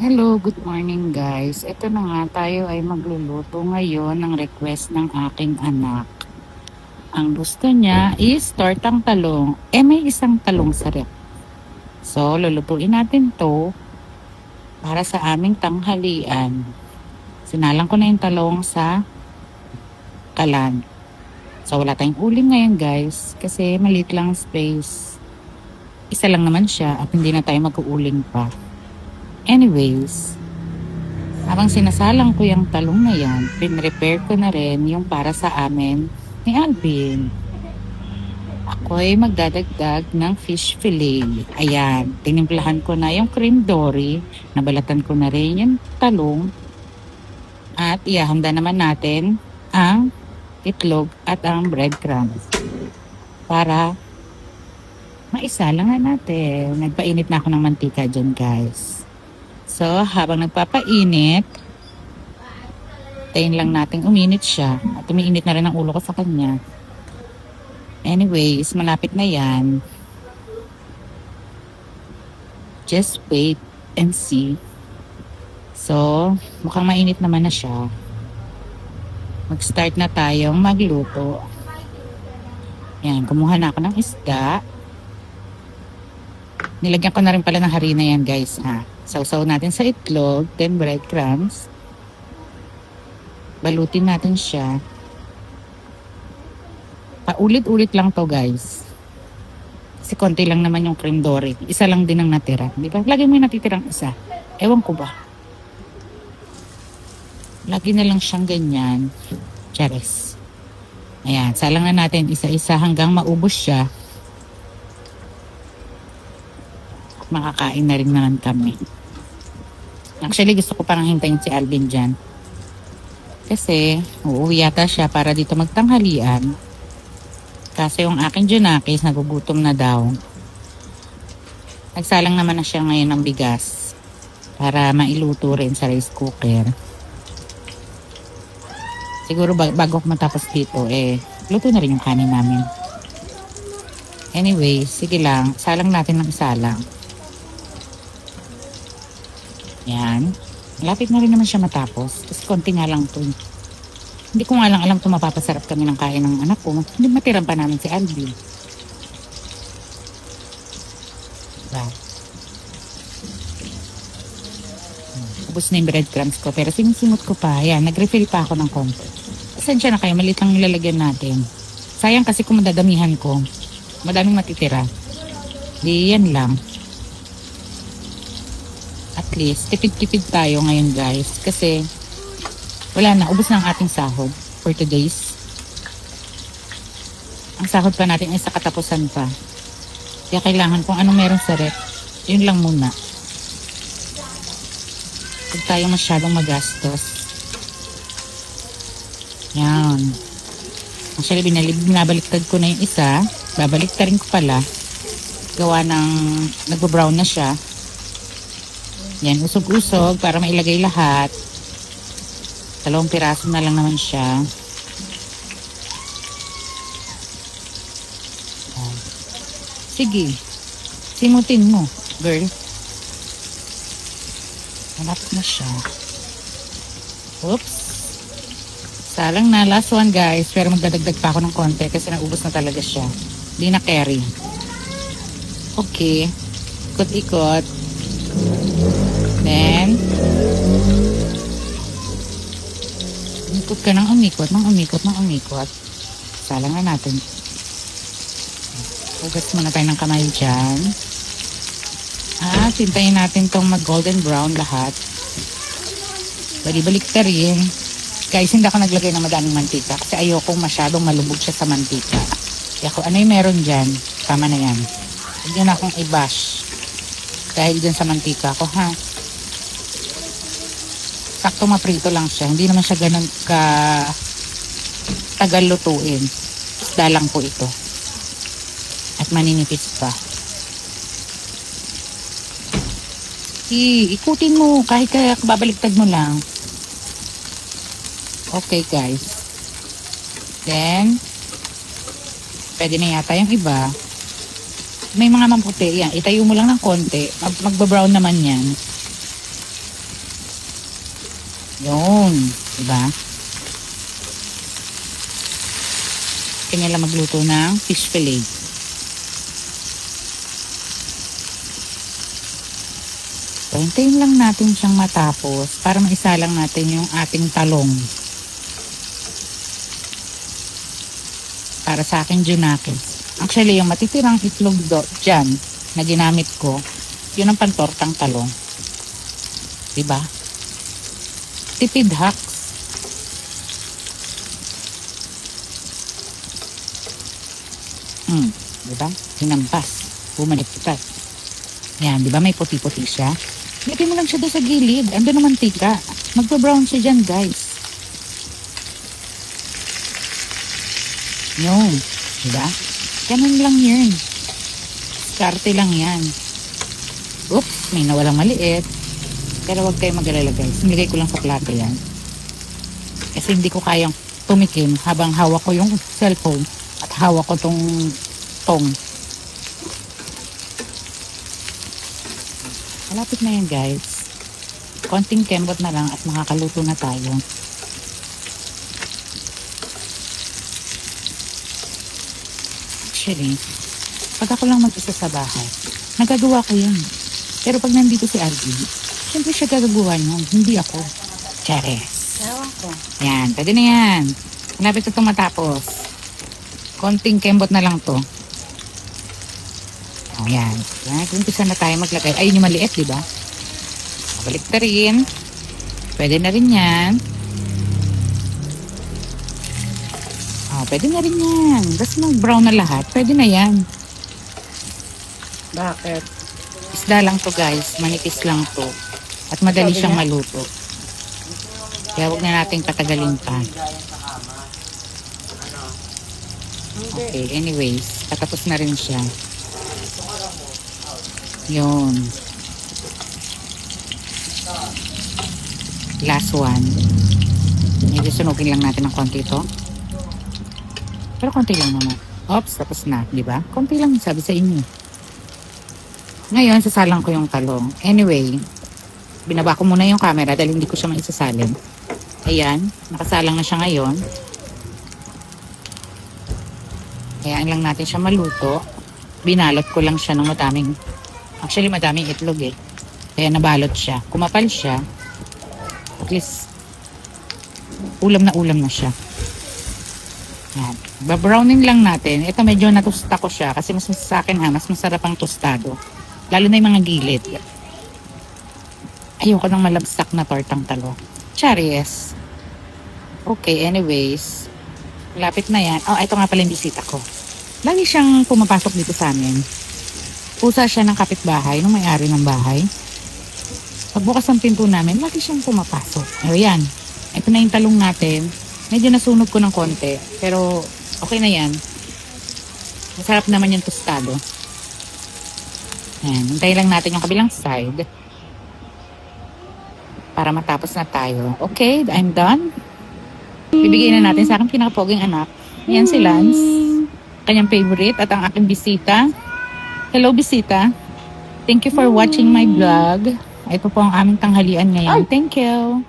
Hello, good morning guys. Ito na nga, tayo ay magluluto ngayon ng request ng aking anak. Ang gusto niya is tortang talong. May isang talong sa rep. So, lulutuin natin to para sa aming tanghalian. Sinalang ko na yung talong sa kalan. So, wala tayong uling ngayon guys kasi maliit lang space. Isa lang naman siya at hindi na tayo mag-uuling pa. Anyways, habang sinasalang ko yung talong na yan, pinrepare ko na rin yung para sa amin ni Alvin. Ako ay magdadagdag ng fish fillet. Ayan, tinimplahan ko na yung cream dory. Nabalatan ko na rin yung talong. At ihahanda naman natin ang itlog at ang breadcrumbs. Para maisalang na natin. Nagpainit na ako ng mantika dyan guys. So, habang nagpapainit, tayin lang natin uminit siya. At umiinit na rin ang ulo ko sa kanya. Anyways, malapit na yan. Just wait and see. So, mukhang mainit naman na siya. Mag-start na tayong magluto. Yan, kumuha na ako ng isda. Nilagyan ko na rin pala ng harina yan guys ha. Sausaw natin sa itlog, then breadcrumbs. Balutin natin siya. Paulit-ulit lang to guys. Kasi konti lang naman yung cream dory. Isa lang din ang natira. Di ba? Lagi mo yung natitirang isa. Ewan ko ba. Lagi na lang siyang ganyan. Charis. Ayan. Salang na natin isa-isa hanggang maubos siya. Makakain na rin naman kami. Actually, gusto ko parang hintayin si Alvin dyan. Kasi, uuwi yata siya para dito magtanghalian. Kasi yung aking Junakis, nagugutom na daw. Nagsalang naman na siya ngayon ng bigas. Para mailuto rin sa rice cooker. Siguro bago ako matapos dito, luto na rin yung kanin namin. Anyway, sige lang. Salang natin ng isalang. Yan. Malapit na rin naman siya matapos. Kasi konti nga lang to. Hindi ko nga lang alam kung mapapasarap kami ng kain ng anak ko. Hindi matiram pa namin si Alvin. Diba? Ubus na yung breadcrumbs ko. Pero sinisimot ko pa. Yan, nag-refill pa ako ng konti. Pasensya na kayo. Maliit lang nilalagyan natin. Sayang kasi kung madadamihan ko. Madaming matitira. Di yan lang. At least, tipid-tipid tayo ngayon guys. Kasi, wala na. Ubus na ang ating sahod for today's. Ang sahod pa natin ay sa katapusan pa. Kaya kailangan kung anong meron sa rep, yun lang muna. Huwag tayo masyadong magastos. Yan. Actually, binabaliktad ko na yung isa. Babaliktarin ko pala. Gawa ng nagbo-brown na siya. Yan, usog-usog para mailagay lahat. 2 piraso na lang naman siya. Sige. Simutin mo, girl. Malapit na siya. Oops. Salang na. Last one guys. Pero magdadagdag pa ako ng konti kasi naubos na talaga siya. Hindi na carry. Okay. Ikot-ikot. Then, umikot ka ng umikot, Salang na natin. Ugat muna tayo ng kamay dyan. At hintayin natin tong mag golden brown lahat. Balik-balik ta rin. Guys, hindi ako naglagay ng madaming mantika kasi ayokong masyadong malubog siya sa mantika. Kaya kung ano yung meron dyan, tama na yan. Huwag nyo na akong i-bash. Dahil dyan sa mantika ko, ha? Sakto maprito lang siya. Hindi naman siya ganun ka tagal lutuin. Isda lang po ito. At maninipis pa. Ikutin mo. Kahit babaliktad mo lang. Okay guys. Then, pwede na yata yung iba. May mga mamputi. Yan. Itayo mo lang ng konti. Magba-brown naman yan. Yun. Diba? Kanya lang magluto ng fish fillet. So, hintayin lang natin siyang matapos para maisa lang natin yung ating talong. Para sa akin, Junakis. Actually, yung matitirang itlog dyan na ginamit ko, yun ang pantortang talong. Diba? Tipid hacks. Diba? Hinampas. Bumaliktad. Yan, diba may puti-puti siya? Lagay mo lang siya doon sa gilid. Ando naman tika. Magpa-brown siya dyan, guys. Yun. Diba? Ganun lang yun. Skarte lang yan. Oops, may nawalang maliit. Pero wag kayo mag-alala, guys. Nilagay ko lang sa plato yan. Kasi hindi ko kayang tumikim habang hawak ko yung cellphone at hawak ko tong tong. Malapit na yan, guys. Konting kembot na lang at makakaluto na tayo. Actually, pag ako lang mag-isa sa bahay, nagagawa ko yun. Pero pag nandito si Alvin, syempre siya gagawa niyan, hindi ako. Chares. Ewan ko. Yan, pwede na yan. Malapit na itong matapos. Konting kembot na lang to. O yan. Yan, umpisa na tayo maglagay. Ayun yung maliit, di ba? Balik na rin. Pwede na rin yan. O, pwede na rin yan. Basta mag-brown na lahat, pwede na yan. Bakit? Isda lang to, guys. Manipis lang to. At madali siyang maluto. Kaya huwag na nating patagalin pa. Okay, anyways. Patapos na rin siya. Yun. Last one. Medyo sunugin lang natin ng konti ito. Pero konti lang naman. Oops, tapos na. Diba? Konti lang sabi sa inyo. Ngayon, sasalang ko yung talong. Anyway, binaba ko muna yung camera dahil hindi ko siya maisasalin. Ayan, nakasalang na siya ngayon. Hayaan lang natin siya maluto. Binalot ko lang siya ng madaming, actually madaming itlog eh. Kaya nabalot siya. Kumapal siya. At least, ulam na siya. Yan. Babrowning lang natin. Ito medyo natusta ko siya kasi mas sa akin mas masarap ang tostado. Lalo na yung mga gilid. Ayoko ng malabsak na tortang talong. Charies. Okay, anyways. Lapit na yan. Oh, ito nga pala yung bisita ko. Lagi siyang pumapasok dito sa amin. Pusa siya ng kapitbahay, nung may-ari ng bahay. Pagbukas ng pinto namin, lagi siyang pumapasok. Ayan. Ito na yung talong natin. Medyo nasunog ko ng konti. Pero okay na yan. Masarap naman yung tostado. Ayan. Hintayin lang natin yung kabilang side. Para matapos na tayo. Okay, I'm done. Bibigyan na natin sa aking pinakapoging anak. Yan si Lance. Kanyang favorite at ang aking bisita. Hello, bisita. Thank you for watching my vlog. Ito po ang aming tanghalian ngayon. Thank you.